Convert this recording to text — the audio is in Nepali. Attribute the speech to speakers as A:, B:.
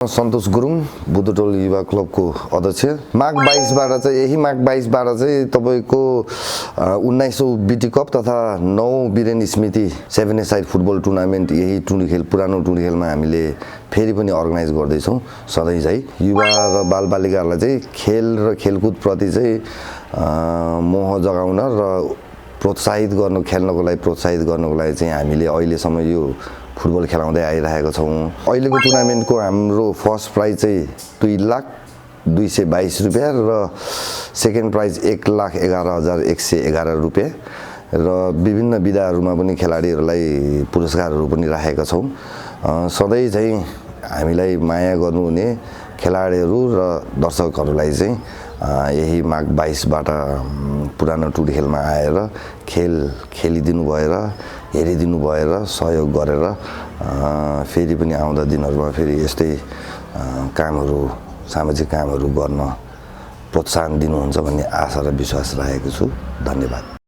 A: सन्तोष गुरुङ बुद्धटोल युवा क्लबको अध्यक्ष। माघ 22 बाट चाहिँ यही माघ 22 बाट चाहिँ तपाईको 1900 बीटी कप तथा 9 वीरेन स्मृति 7 ए साइड फुटबल टुर्नामेन्ट यही टुर्नीखेल पुरानो टुर्नीखेलमा हामीले फेरि पनि अर्गनाइज गर्दै छौं। सधैँ चाहिँ युवा र बालबालिकाहरूलाई चाहिँ खेल र खेलकुद प्रति चाहिँ मोह जगाउन र प्रोत्साहित गर्न खेल्नको लागि प्रोत्साहित गर्नको लागि चाहिँ हामीले अहिलेसम्म यो फुटबल खेलाउँदै आइरहेको छौं। अहिलेको टुर्नामेन्टको हाम्रो फर्स्ट प्राइज चाहिँ 2,02,22 रुपैयाँ र सेकेन्ड प्राइज 1,11,111 रुपैयाँ र विभिन्न विधाहरूमा पनि खेलाडीहरूलाई पुरस्कारहरू पनि राखेका छौं। सधैँ चाहिँ हामीलाई माया गर्नुहुने खेलाडीहरू र दर्शकहरूलाई चाहिँ यही माघ 22 बाट पुरानो टुर्नीखेलमा आएर खेलिदिनु भएर हेरिदिनु भएर सहयोग गरेर फेरि पनि आउँदा दिनहरुमा फेरि यस्तै कामहरू सामाजिक कामहरू गर्न प्रोत्साहन दिनुहुन्छ भन्ने आशा र विश्वास राखेको छु। धन्यवाद।